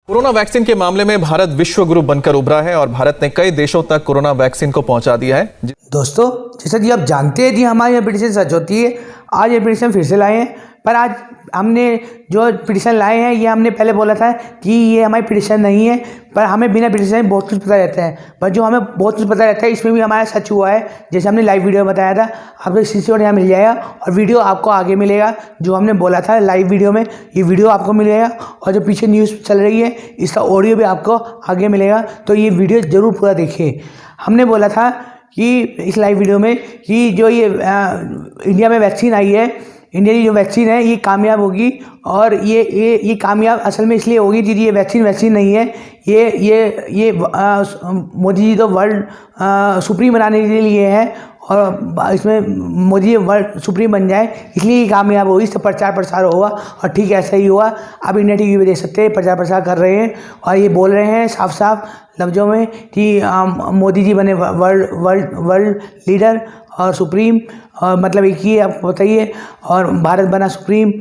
Corona vaccine के मामले में भारत विश्व गुरु बनकर उभरा है और भारत ने कई देशों तक कोरोना वैक्सीन को पहुंचा दिया है। दोस्तों, जैसा कि आप जानते हैं कि हमारी ये पिटीशन सच होती है। आज ये पिटीशन फिर से लाए हैं, पर आज हमने जो पिटीशन लाए हैं ये हमने पहले बोला था कि ये हमारी पिटीशन नहीं है, पर हमें बिना पिटीशन बहुत कुछ पता रहता है। पर जो हमें बहुत कुछ पता रहता है इसमें भी हमारा सच हुआ है। जैसे हमने लाइव वीडियो में बताया था, आपको स्क्रीनशॉट यहाँ मिल जाएगा और वीडियो आपको आगे मिलेगा। जो हमने बोला था लाइव वीडियो में, ये वीडियो आपको मिलेगा और जो पीछे न्यूज़ चल रही है इसका ऑडियो भी आपको आगे मिलेगा। तो ये वीडियो ज़रूर पूरा देखिए। हमने बोला था कि इस लाइव वीडियो में कि जो ये इंडिया में वैक्सीन आई है, इंडिया की जो वैक्सीन है ये कामयाब होगी। और ये कामयाब असल में इसलिए होगी क्योंकि ये वैक्सीन नहीं है, ये मोदी जी तो वर्ल्ड सुप्रीम बनाने के लिए है और इसमें मोदी वर्ल्ड सुप्रीम बन जाए इसलिए ये कामयाब होगी। इससे प्रचार प्रसार होगा और ठीक ऐसा ही हुआ। आप इंडिया टीवी पे देख सकते हैं, प्रचार प्रसार कर रहे हैं और ये बोल रहे हैं साफ साफ लफ्ज़ों में कि मोदी जी बने वर्ल्ड लीडर और सुप्रीम, और मतलब एक ही आपको बताइए, और भारत बना सुप्रीम,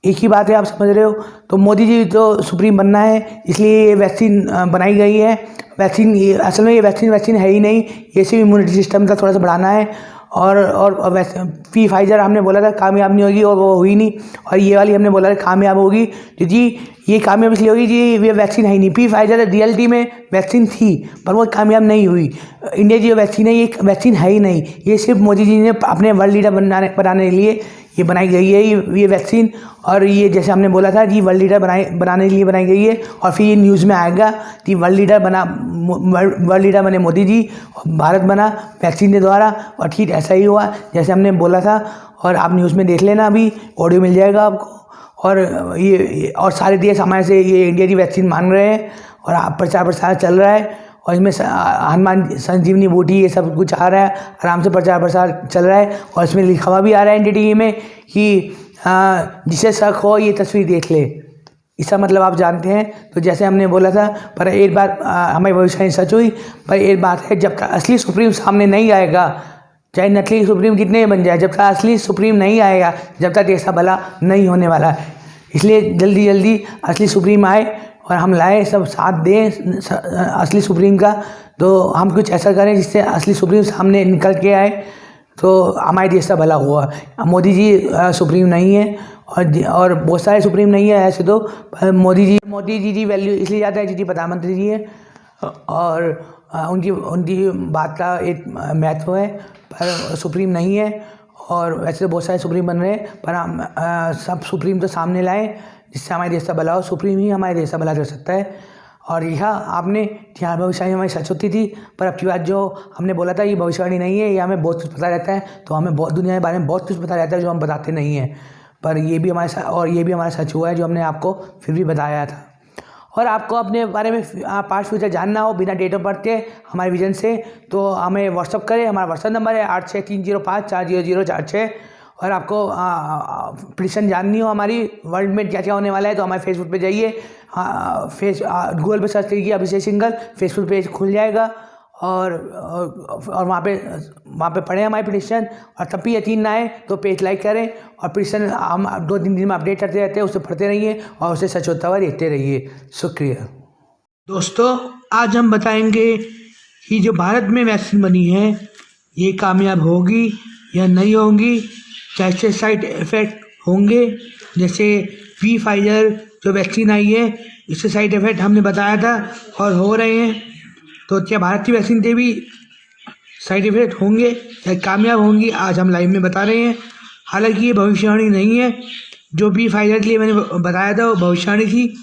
एक ही बात है। आप समझ रहे हो? तो मोदी जी तो सुप्रीम बनना है इसलिए ये वैक्सीन बनाई गई है। वैक्सीन असल में ये वैक्सीन है ही नहीं, ये सिर्फ इम्यूनिटी सिस्टम का थोड़ा सा बढ़ाना है। और फाइजर हमने बोला था कामयाब नहीं होगी और वो हुई नहीं, और ये वाली हमने बोला था कामयाब होगी क्योंकि ये कामयाब इसलिए होगी कि ये वैक्सीन है ही नहीं। फाइजर रियलिटी में वैक्सीन थी पर वो कामयाब नहीं हुई। इंडिया की जो वैक्सीन है ये वैक्सीन है ही नहीं, ये सिर्फ मोदी जी ने अपने वर्ल्ड लीडर बनाने के लिए ये बनाई गई है ये वैक्सीन। और ये जैसे हमने बोला था कि वर्ल्ड लीडर बनाने के लिए बनाई गई है और फिर ये न्यूज़ में आएगा कि वर्ल्ड लीडर बने मोदी जी, भारत बना वैक्सीन के द्वारा। और ठीक ऐसा ही हुआ जैसे हमने बोला था। और आप न्यूज़ में देख लेना, अभी ऑडियो मिल जाएगा आपको। और सारे देश हमारे से ये इंडिया की वैक्सीन मांग रहे हैं और प्रचार प्रसार चल रहा है और इसमें हनुमान संजीवनी बूटी ये सब कुछ आ रहा है, आराम से प्रचार प्रसार चल रहा है। और इसमें लिखा हुआ भी आ रहा है NDTV में कि जिसे शक हो ये तस्वीर देख ले। इसका मतलब आप जानते हैं। तो जैसे हमने बोला था, पर एक बात हमारी भविष्यवाणी सच हुई। पर एक बात है, जब तक असली सुप्रीम सामने नहीं आएगा, चाहे नकली सुप्रीम कितने बन जाए, जब तक असली सुप्रीम नहीं आएगा जब तक ऐसा भला नहीं होने वाला है। इसलिए जल्दी जल्दी असली सुप्रीम आए और हम लाए, सब साथ दें असली सुप्रीम का। तो हम कुछ ऐसा करें जिससे असली सुप्रीम सामने निकल के आए तो हमारे देश का भला हुआ। मोदी जी सुप्रीम नहीं है और बहुत सारे सुप्रीम नहीं है ऐसे तो। मोदी जी वैल्यू इसलिए ज़्यादा है क्योंकि प्रधानमंत्री जी है और उनकी बात का एक महत्व है, पर सुप्रीम नहीं है। और वैसे तो बहुत सारे सुप्रीम बन रहे हैं, पर हम सब सुप्रीम तो सामने लाए जिससे हमारे देश का भला हो। सुप्रीम ही हमारे देश का भला कर सकता है। और यह आपने यहाँ भविष्यवाणी हमारी सच होती थी, पर अब की बात जो हमने बोला था ये भविष्यवाणी नहीं है। ये हमें बहुत कुछ पता रहता है, तो हमें बहुत दुनिया के बारे में बहुत कुछ पता रहता है जो हम बताते नहीं हैं। पर ये भी हमारा सच हुआ है जो हमने आपको फिर भी बताया था। और आपको अपने बारे में पास्ट फ्यूचर जानना हो बिना डेट ऑफ बर्थ के हमारे विजन से, तो हमें व्हाट्सअप करें। हमारा व्हाट्सअप नंबर है 8630540046। और आपको प्रिडिक्शन जाननी हो हमारी वर्ल्ड में क्या क्या होने वाला है तो हमारे फेसबुक पे जाइए। गूगल पे सर्च करिए अभिषेक सिंघल, फेसबुक पेज खुल जाएगा और वहाँ पे पढ़ें हमारी प्रिडिक्शन। और तब भी यकीन ना आए तो पेज लाइक करें और प्रिडिक्शन हम 2-3 दिन में अपडेट करते रहते हैं, उससे पढ़ते रहिए और उसे सच होता हुआ देखते रहिए। शुक्रिया दोस्तों। आज हम बताएंगे कि जो भारत में वैक्सीन बनी है ये कामयाब होगी या नहीं होगी, कैसे साइड इफ़ेक्ट होंगे। जैसे फाइजर जो वैक्सीन आई है इससे साइड इफ़ेक्ट हमने बताया था और हो रहे हैं। तो क्या भारत की वैक्सीन से भी साइड इफ़ेक्ट होंगे या कामयाब होंगी, आज हम लाइव में बता रहे हैं। हालांकि ये भविष्यवाणी नहीं है, जो फाइजर के लिए मैंने बताया था वो भविष्यवाणी थी।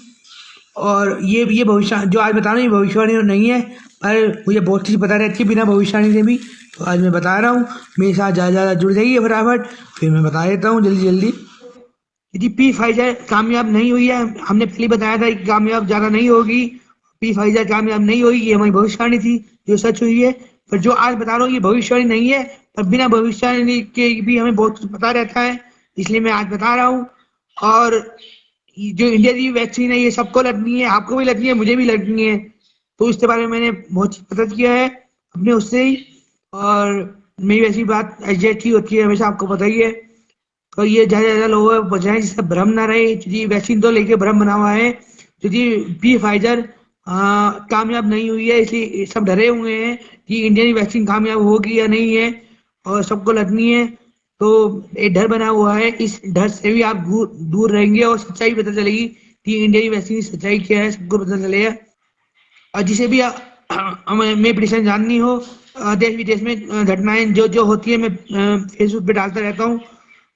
और ये भविष्य जो आज बता रहा हूँ ये भविष्यवाणी नहीं है, पर मुझे बहुत चीज़ पता रहती है बिना भविष्यवाणी से भी, तो आज मैं बता रहा हूँ। मेरे साथ ज़्यादा जुड़ जाइए फटाफट, फिर मैं बता देता हूँ जल्दी। यदि फाइजर कामयाब नहीं हुई है, हमने पहले बताया था कि कामयाब ज़्यादा नहीं होगी, फाइजर कामयाब नहीं होगी, ये हमारी भविष्यवाणी थी जो सच हुई है। पर जो आज बता रहा हूँ ये भविष्यवाणी नहीं है, पर बिना भविष्यवाणी के भी हमें बहुत कुछ पता रहता है, इसलिए मैं आज बता रहा हूँ। और जो इंडिया की वैक्सीन है ये सबको लगनी है, आपको भी लगनी है, मुझे भी लगनी है। तो इसके बारे में मैंने बहुत चीज़ पता किया है अपने उससे ही। और मेरी वैसी बात एग्जैक्ट ही होती है हमेशा, आपको पता ही है। और ये ज़्यादा लोगों को बचाएं जिससे भ्रम ना रहे, क्योंकि वैक्सीन तो लेके भ्रम बना हुआ है क्योंकि पी फाइजर कामयाब नहीं हुई है, इसलिए सब डरे हुए हैं कि इंडियन वैक्सीन कामयाब होगी या नहीं है और सबको लगनी है। तो एक डर बना हुआ है, इस डर से भी आप दूर रहेंगे और सच्चाई पता चलेगी कि इंडिया की वैक्सीन की सच्चाई क्या है, सबको पता चलेगा। और जिसे भी मैं प्रेडिक्शन जाननी हो, देश विदेश में घटनाएं जो जो होती है, मैं फेसबुक पे डालता रहता हूँ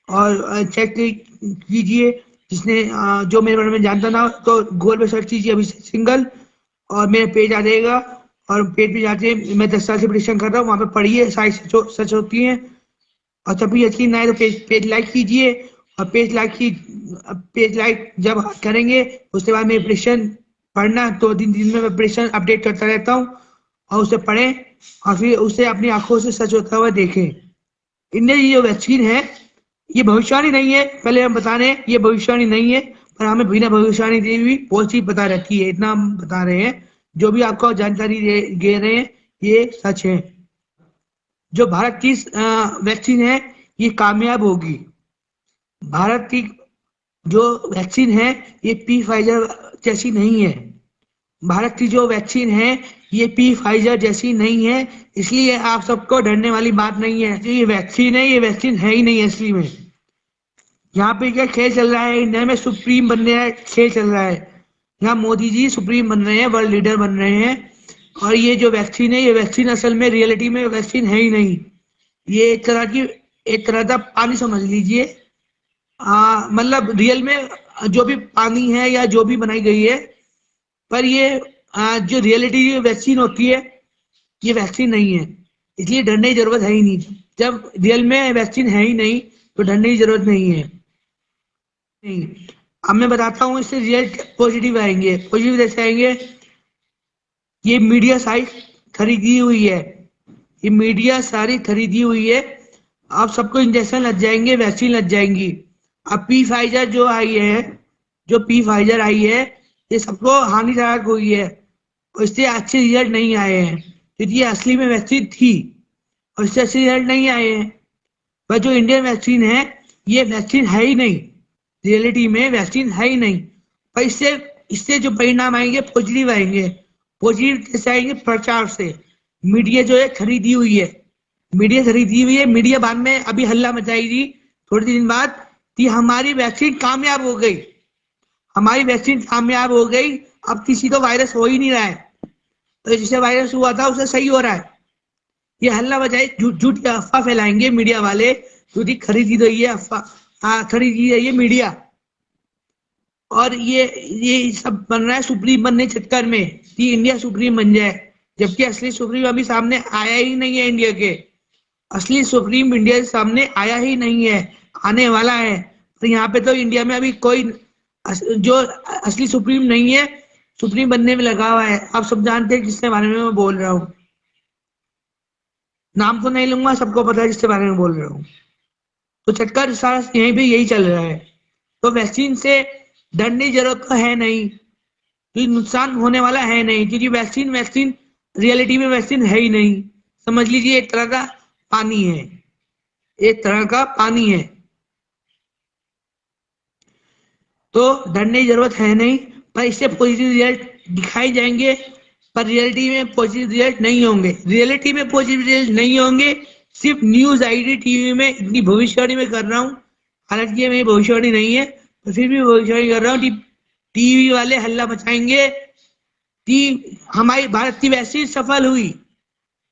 और चेक कीजिए। जिसने जो मेरे बारे में जानता ना तो गूगल पे सर्च कीजिए अभिषेक सिंघल और मेरा पेज आ जाएगा। और पेज पे जाते मैं 10 साल से प्रेडिक्शन कर रहा हूँ, वहाँ पे पढ़िए, सारी सच होती है। और जब भी यकीन आए तो पेज लाइक कीजिए। और पेज लाइक जब करेंगे उसके बाद मेरे प्रेडिक्शन पढ़ना, 2-3 दिन में मैं प्रेडिक्शन अपडेट करता रहता हूँ और उसे पढ़ें और फिर उसे अपनी आंखों से सच होता हुआ देखें। इंडिया की जो वैक्सीन है ये भविष्यवाणी नहीं है, पहले हम बता रहे हैं ये भविष्यवाणी नहीं है, पर हमें बिना भविष्यवाणी दिए भी बहुत चीज बता रखी है, इतना हम बता रहे हैं। जो भी आपको जानकारी दे रहे हैं ये सच है। जो भारत की वैक्सीन है ये कामयाब होगी। भारत की जो वैक्सीन है ये पी फाइजर जैसी नहीं है। भारत की जो वैक्सीन है ये पी फाइजर जैसी नहीं है, इसलिए आप सबको डरने वाली बात नहीं है। जो ये वैक्सीन है ये वैक्सीन है ही नहीं असली में। यहाँ पे क्या खेल चल रहा है, इंडिया में सुप्रीम बनने का खेल चल रहा है। यहाँ मोदी जी सुप्रीम बन रहे हैं, वर्ल्ड लीडर बन रहे हैं। और ये जो वैक्सीन है ये वैक्सीन असल में रियलिटी में वैक्सीन है ही नहीं। ये एक तरह का पानी समझ लीजिए। मतलब रियल में जो भी पानी है या जो भी बनाई गई है, पर ये जो रियलिटी वैक्सीन होती है ये वैक्सीन नहीं है, इसलिए डरने की जरूरत है ही नहीं। जब रियल में वैक्सीन है ही नहीं तो डरने की जरूरत नहीं है। नहीं, अब मैं बताता हूँ इससे रिजल्ट पॉजिटिव आएंगे। पॉजिटिव कैसे आएंगे? ये मीडिया सारी खरीदी हुई है, ये मीडिया सारी खरीदी हुई है। अब सबको इंजेक्शन लग जाएंगे, वैक्सीन लग जाएंगी। अब पी फाइजर जो आई है, जो पी फाइजर आई है ये सबको हानिकारक हुई है और इससे अच्छे रिजल्ट नहीं आए हैं, क्योंकि ये असली में वैक्सीन थी और इससे अच्छे रिजल्ट नहीं आए हैं। पर जो इंडियन वैक्सीन है ये वैक्सीन है ही नहीं, रियलिटी में वैक्सीन है ही नहीं। पर इससे जो परिणाम आएंगे पॉजिटिव आएंगे। पॉजिटिव कैसे आएंगे? प्रचार से। मीडिया जो है खरीदी हुई है, मीडिया खरीदी हुई है। मीडिया बाद में अभी हल्ला मचाएगी थोड़े दिन बाद कि हमारी वैक्सीन कामयाब हो गई, हमारी वैक्सीन कामयाब हो गई, अब किसी को वायरस हो ही नहीं रहा है, तो जिसे वायरस हुआ था उसे सही हो रहा है। ये हल्ला बजाए झूठी अफवाह फैलाएंगे मीडिया वाले, झूठी खरीदी रही है अफवाह, खरीदी रही है मीडिया। और ये सब बन रहा है सुप्रीम बनने चक्कर में कि इंडिया सुप्रीम बन जाए, जबकि असली सुप्रीम अभी सामने आया ही नहीं है। इंडिया के असली सुप्रीम इंडिया के सामने आया ही नहीं है, आने वाला है। तो यहाँ पे तो इंडिया में अभी कोई जो असली सुप्रीम नहीं है, सुप्रीम बनने में लगा हुआ है। आप सब जानते हैं किसके बारे में मैं बोल रहा हूँ, नाम तो नहीं लूंगा, सबको पता है जिसके बारे में बोल रहा हूँ। तो चक्कर सारा यहीं पे यही चल रहा है। तो वैक्सीन से डरने की जरूरत तो है नहीं, कोई नुकसान होने वाला है नहीं, क्योंकि वैक्सीन रियलिटी में वैक्सीन है ही नहीं। समझ लीजिए एक तरह का पानी है, एक तरह का पानी है। तो डरने की जरूरत है नहीं, पर इससे पॉजिटिव रिजल्ट दिखाए जाएंगे, पर रियलिटी में पॉजिटिव रिजल्ट नहीं होंगे। रियलिटी में पॉजिटिव रिजल्ट नहीं होंगे, सिर्फ न्यूज आईडी टीवी में इतनी भविष्यवाणी में कर रहा हूँ। हालांकि ये मेरी भविष्यवाणी नहीं है, तो फिर भी भविष्यवाणी कर रहा हूँ। टीवी वाले हल्ला मचाएंगे कि हमारी भारत की वैक्सीन सफल हुई,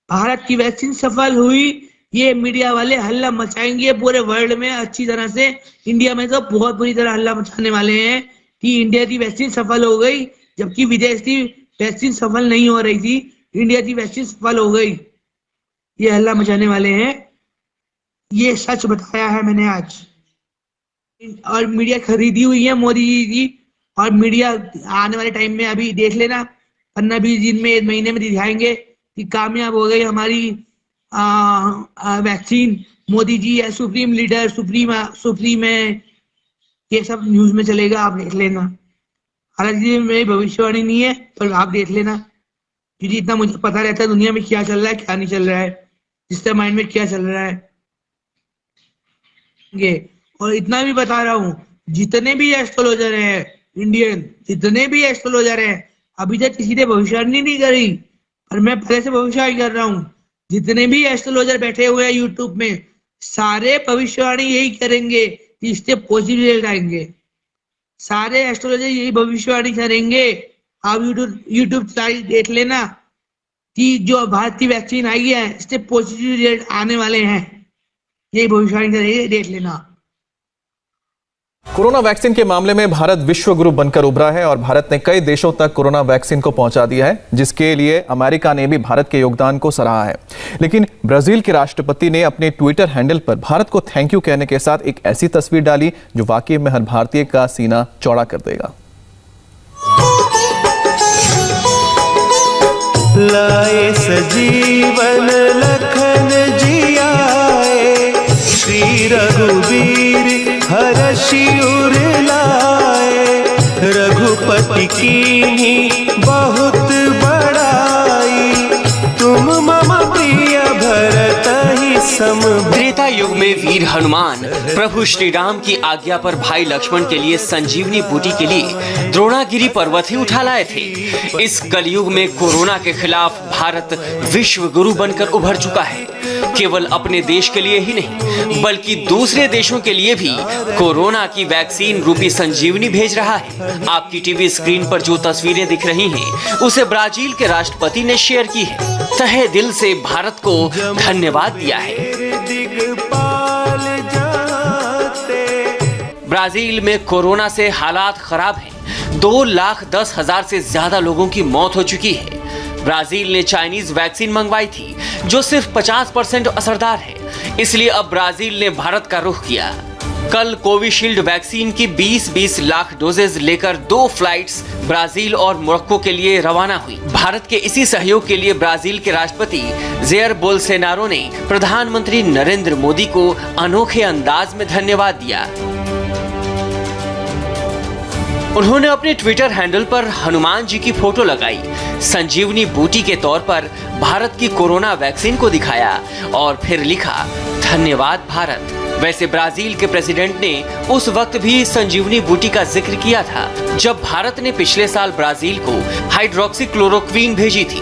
भारत की वैक्सीन सफल हुई। ये मीडिया वाले हल्ला मचाएंगे पूरे वर्ल्ड में अच्छी तरह से। इंडिया में तो बहुत बुरी तरह हल्ला मचाने वाले हैं कि इंडिया की वैक्सीन सफल हो गई, जबकि विदेश की वैक्सीन सफल नहीं हो रही थी, इंडिया की वैक्सीन सफल हो गई। ये हल्ला मचाने वाले हैं, ये सच बताया है मैंने आज। और मीडिया खरीदी हुई है मोदी जी की, और मीडिया आने वाले टाइम में अभी देख लेना 15-20 दिन में, 1 महीने में दिखाएंगे कि कामयाब हो गई हमारी वैक्सीन। मोदी जी है सुप्रीम लीडर, सुप्रीम है, ये सब न्यूज में चलेगा, आप देख लेना। हालांकि मेरी भविष्यवाणी नहीं है, पर आप देख लेना, क्योंकि इतना मुझे पता रहता है दुनिया में क्या चल रहा है क्या नहीं चल रहा है, जिसके माइंड में क्या चल रहा है। ये और इतना भी बता रहा हूँ, जितने भी एस्ट्रोलॉजर हैं इंडियन जितने भी एस्ट्रोलॉजर हैं, अभी तक किसी ने भविष्यवाणी नहीं करी, पर मैं पहले से भविष्यवाणी कर रहा हूँ। जितने भी एस्ट्रोलॉजर बैठे हुए हैं यूट्यूब में, सारे भविष्यवाणी यही करेंगे कि इससे पॉजिटिव रिजल्ट आएंगे। सारे एस्ट्रोलॉजर यही भविष्यवाणी करेंगे। आप यूट्यूब चैनल देख लेना कि जो भारत की वैक्सीन आई है इससे पॉजिटिव रिजल्ट आने वाले हैं, यही भविष्यवाणी करेंगे, देख लेना। कोरोना वैक्सीन के मामले में भारत विश्व गुरु बनकर उभरा है और भारत ने कई देशों तक कोरोना वैक्सीन को पहुंचा दिया है, जिसके लिए अमेरिका ने भी भारत के योगदान को सराहा है। लेकिन ब्राजील के राष्ट्रपति ने अपने ट्विटर हैंडल पर भारत को थैंक यू कहने के साथ एक ऐसी तस्वीर डाली जो वाकई में हर भारतीय का सीना चौड़ा कर देगा। लाए सजीवन लखन जी आए, श्री रघुवीर हर्षि उर लाए, रघुपति कीन्ही बहुत बड़ाई, तुम मम प्रिय भरत ही सम। त्रेता युग में वीर हनुमान प्रभु श्री राम की आज्ञा पर भाई लक्ष्मण के लिए संजीवनी बूटी के लिए द्रोणागिरी पर्वत ही उठा लाए थे। इस कलयुग में कोरोना के खिलाफ भारत विश्व गुरु बनकर उभर चुका है। केवल अपने देश के लिए ही नहीं बल्कि दूसरे देशों के लिए भी कोरोना की वैक्सीन रूपी संजीवनी भेज रहा है। आपकी टीवी स्क्रीन पर जो तस्वीरें दिख रही हैं, उसे ब्राजील के राष्ट्रपति ने शेयर की है। तहे दिल से भारत को धन्यवाद दिया है। ब्राजील में कोरोना से हालात खराब हैं। 2,10,000 से ज्यादा लोगों की मौत हो चुकी है। ब्राजील ने चाइनीज वैक्सीन मंगवाई थी जो सिर्फ 50% असरदार है, इसलिए अब ब्राजील ने भारत का रुख किया। कल कोविशील्ड वैक्सीन की 20-20 लाख डोजेज लेकर 2 फ्लाइट्स ब्राजील और मोरक्को के लिए रवाना हुई। भारत के इसी सहयोग के लिए ब्राजील के राष्ट्रपति जेयर बोल्सोनारो ने प्रधानमंत्री नरेंद्र मोदी को अनोखे अंदाज में धन्यवाद दिया। उन्होंने अपने ट्विटर हैंडल पर हनुमान जी की फोटो लगाई, संजीवनी बूटी के तौर पर भारत की कोरोना वैक्सीन को दिखाया और फिर लिखा, धन्यवाद भारत। वैसे ब्राजील के प्रेसिडेंट ने उस वक्त भी संजीवनी बूटी का जिक्र किया था जब भारत ने पिछले साल ब्राजील को हाइड्रोक्सीक्लोरोक्वीन भेजी थी।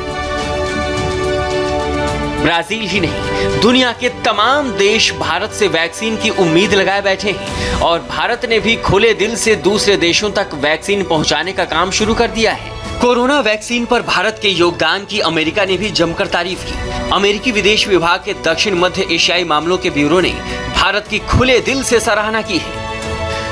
ब्राजील ही नहीं, दुनिया के तमाम देश भारत से वैक्सीन की उम्मीद लगाए बैठे हैं और भारत ने भी खुले दिल से दूसरे देशों तक वैक्सीन पहुंचाने का काम शुरू कर दिया है। कोरोना वैक्सीन पर भारत के योगदान की अमेरिका ने भी जमकर तारीफ की। अमेरिकी विदेश विभाग के दक्षिण मध्य एशियाई मामलों के ब्यूरो ने भारत की खुले दिल से सराहना की है।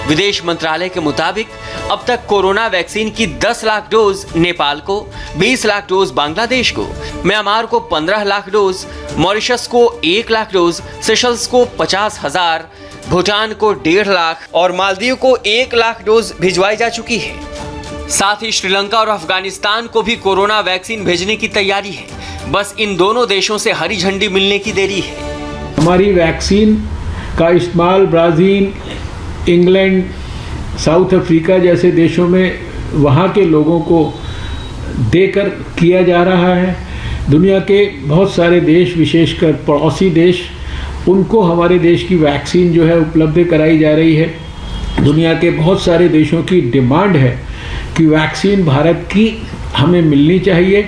विदेश मंत्रालय के मुताबिक अब तक कोरोना वैक्सीन की 10 लाख डोज नेपाल को, 20 लाख डोज बांग्लादेश को, म्यांमार को 15 लाख डोज, मॉरिशस को 1 लाख डोज, सेशल्स को 50,000, भूटान को 1.5 लाख और मालदीव को 1 लाख डोज भिजवाई जा चुकी है। साथ ही श्रीलंका और अफगानिस्तान को भी कोरोना वैक्सीन भेजने की तैयारी है। बस इन दोनों देशों से हरी झंडी मिलने की देरी है। हमारी वैक्सीन का इस्तेमाल ब्राज़ील, इंग्लैंड, साउथ अफ्रीका जैसे देशों में वहाँ के लोगों को देकर किया जा रहा है। दुनिया के बहुत सारे देश, विशेषकर पड़ोसी देश, उनको हमारे देश की वैक्सीन जो है उपलब्ध कराई जा रही है। दुनिया के बहुत सारे देशों की डिमांड है कि वैक्सीन भारत की हमें मिलनी चाहिए।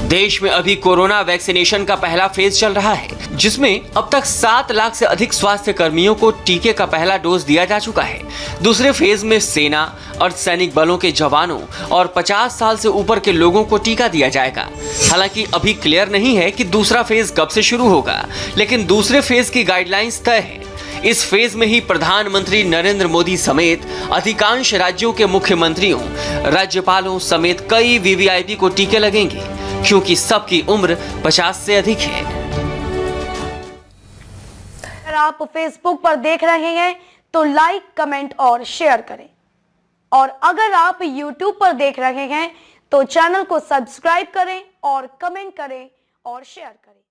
देश में अभी कोरोना वैक्सीनेशन का पहला फेज चल रहा है, जिसमें अब तक 7 लाख से अधिक स्वास्थ्य कर्मियों को टीके का पहला डोज दिया जा चुका है। दूसरे फेज में सेना, अर्धसैनिक बलों के जवानों और 50 साल से ऊपर के लोगों को टीका दिया जाएगा। हालांकि अभी क्लियर नहीं है कि दूसरा फेज कब से शुरू होगा, लेकिन दूसरे फेज की गाइडलाइंस तय है। इस फेज में ही प्रधानमंत्री नरेंद्र मोदी समेत अधिकांश राज्यों के मुख्यमंत्रियों, राज्यपालों समेत कई वीवीआईपी को टीके लगेंगे, क्योंकि सबकी उम्र 50 से अधिक है। अगर आप फेसबुक पर देख रहे हैं तो लाइक, कमेंट और शेयर करें, और अगर आप यूट्यूब पर देख रहे हैं तो चैनल को सब्सक्राइब करें और कमेंट करें और शेयर करें।